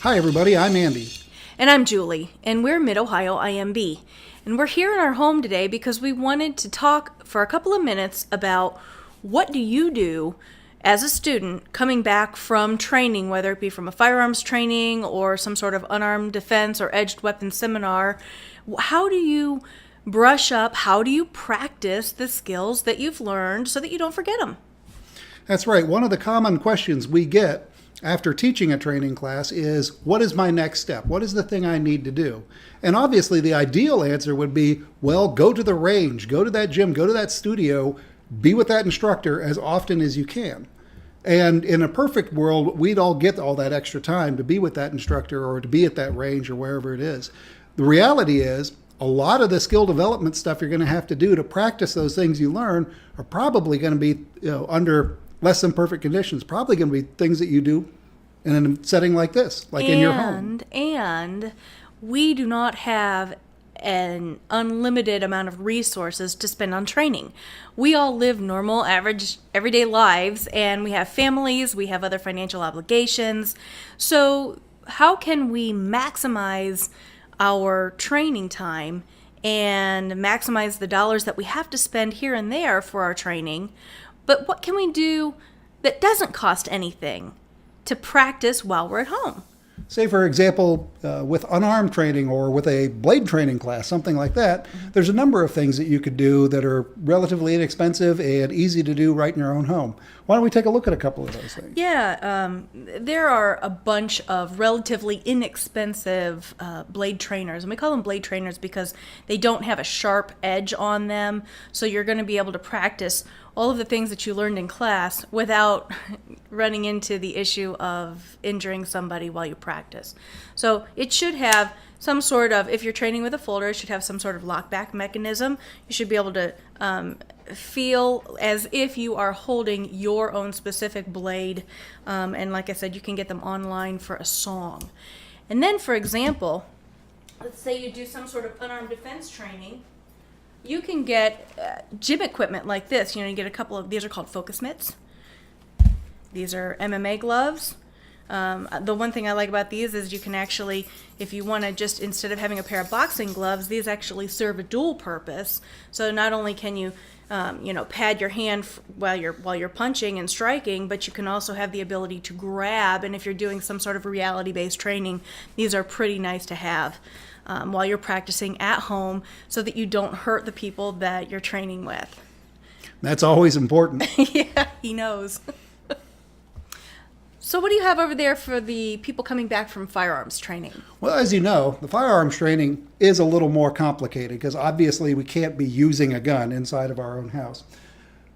Hi everybody, I'm Andy. And I'm Julie, and we're Mid-Ohio IMB. And we're here in our home today because we wanted to talk for a couple of minutes about what do you do as a student coming back from training, whether it be from a firearms training or some sort of unarmed defense or edged weapons seminar. How do you brush up, how do you practice the skills that you've learned so that you don't forget them? That's right. One of the common questions we get after teaching a training class is, what is my next step? What is the thing I need to do? And obviously the ideal answer would be, well, go to the range, go to that gym, go to that studio, be with that instructor as often as you can. And in a perfect world, we'd all get all that extra time to be with that instructor or to be at that range or wherever it is. The reality is, a lot of the skill development stuff you're going to have to do to practice those things you learn are probably going to be under less than perfect conditions, probably going to be things that you do in a setting like this, like in your home. And we do not have an unlimited amount of resources to spend on training. We all live normal, average, everyday lives, and we have families, we have other financial obligations. So how can we maximize our training time and maximize the dollars that we have to spend here and there for our training? But what can we do that doesn't cost anything to practice while we're at home? Say, for example, with unarmed training or with a blade training class, something like that, there's a number of things that you could do that are relatively inexpensive and easy to do right in your own home. Why don't we take a look at a couple of those things? Yeah, there are a bunch of relatively inexpensive blade trainers, and we call them blade trainers because they don't have a sharp edge on them, so you're going to be able to practice all of the things that you learned in class without running into the issue of injuring somebody while you practice. So it should have some sort of, if you're training with a folder, it should have some sort of lockback mechanism. You should be able to feel as if you are holding your own specific blade. And like I said, you can get them online for a song. And then, for example, let's say you do some sort of unarmed defense training. You can get gym equipment like this. You get a couple of, these are called focus mitts. These are MMA gloves. The one thing I like about these is you can actually, if you want to just, instead of having a pair of boxing gloves, these actually serve a dual purpose. So not only can you, pad your hand while you're punching and striking, but you can also have the ability to grab. And if you're doing some sort of reality-based training, these are pretty nice to have while you're practicing at home so that you don't hurt the people that you're training with. That's always important. Yeah, he knows. So what do you have over there for the people coming back from firearms training? Well, as you know, the firearms training is a little more complicated because obviously we can't be using a gun inside of our own house.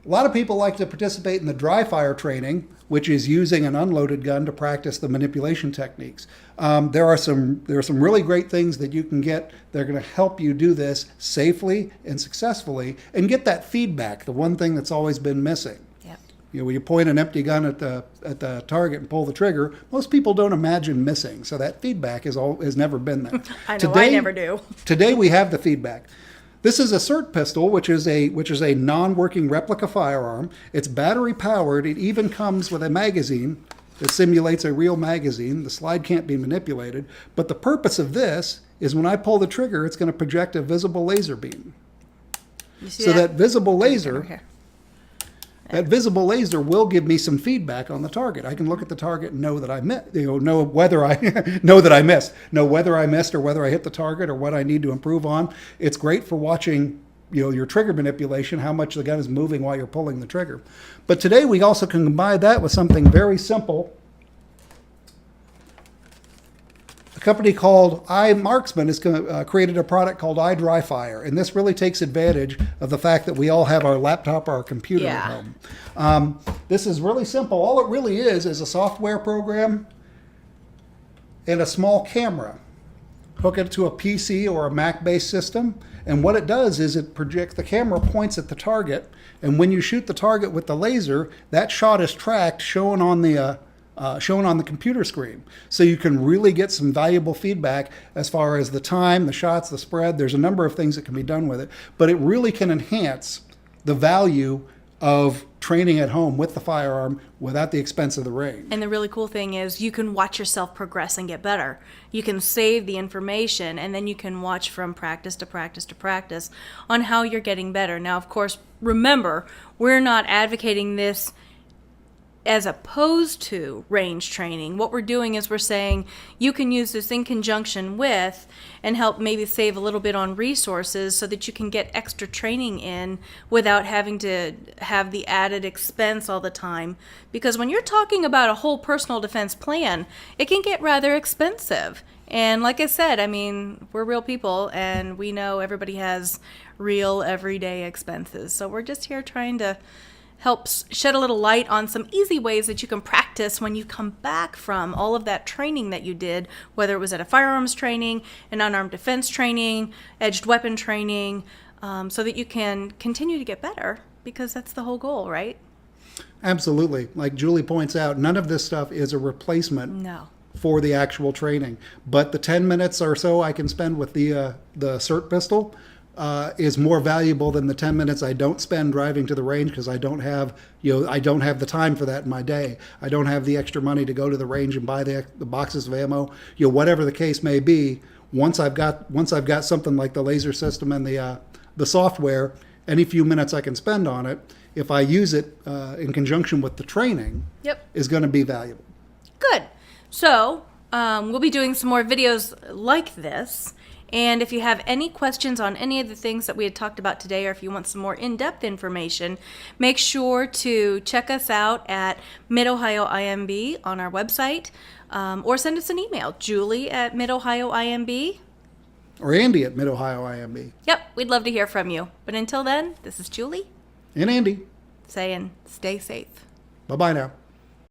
A lot of people like to participate in the dry fire training, which is using an unloaded gun to practice the manipulation techniques. There are some really great things that you can get that are going to help you do this safely and successfully and get that feedback, the one thing that's always been missing. When you point an empty gun at the target and pull the trigger, most people don't imagine missing. So that feedback has never been there. I know, I never do. Today we have the feedback. This is a SIRT pistol, which is a non-working replica firearm. It's battery powered. It even comes with a magazine that simulates a real magazine. The slide can't be manipulated. But the purpose of this is when I pull the trigger, it's going to project a visible laser beam. So that visible laser. That visible laser will give me some feedback on the target. I can look at the target and know that I missed, know whether I know whether I missed or whether I hit the target or what I need to improve on. It's great for watching, your trigger manipulation, how much the gun is moving while you're pulling the trigger. But today we also can combine that with something very simple. A company called iMarksman has created a product called iDryFire, and this really takes advantage of the fact that we all have our laptop or our computer at home. This is really simple. All it really is a software program and a small camera. Hook it to a PC or a Mac-based system, and what it does is it projects, the camera points at the target, and when you shoot the target with the laser, that shot is tracked, shown on the computer screen. So you can really get some valuable feedback as far as the time, the shots, the spread. There's a number of things that can be done with it, but it really can enhance the value of training at home with the firearm without the expense of the range. And the really cool thing is you can watch yourself progress and get better. You can save the information, and then you can watch from practice to practice to practice on how you're getting better. Now, of course, remember, we're not advocating this as opposed to range training. What we're doing is we're saying you can use this in conjunction with and help maybe save a little bit on resources so that you can get extra training in without having to have the added expense all the time. Because when you're talking about a whole personal defense plan, it can get rather expensive. And like I said, I mean, we're real people and we know everybody has real everyday expenses. So we're just here trying to helps shed a little light on some easy ways that you can practice when you come back from all of that training that you did, whether it was at a firearms training, an unarmed defense training, edged weapon training, so that you can continue to get better, because that's the whole goal, right? Absolutely. Like Julie points out, none of this stuff is a replacement No. for the actual training. But the 10 minutes or so I can spend with the SIRT pistol is more valuable than the 10 minutes I don't spend driving to the range, because I don't have the time for that in my day. I don't have the extra money to go to the range and buy the boxes of ammo. Whatever the case may be. Once I've got something like the laser system and the software, any few minutes I can spend on it, if I use it in conjunction with the training, is going to be valuable. Good. So we'll be doing some more videos like this. And if you have any questions on any of the things that we had talked about today, or if you want some more in-depth information, make sure to check us out at Mid-Ohio IMB on our website, or send us an email, Julie at Mid-Ohio IMB. Or Andy at Mid-Ohio IMB. Yep, we'd love to hear from you. But until then, this is Julie And Andy. saying stay safe. Bye-bye now.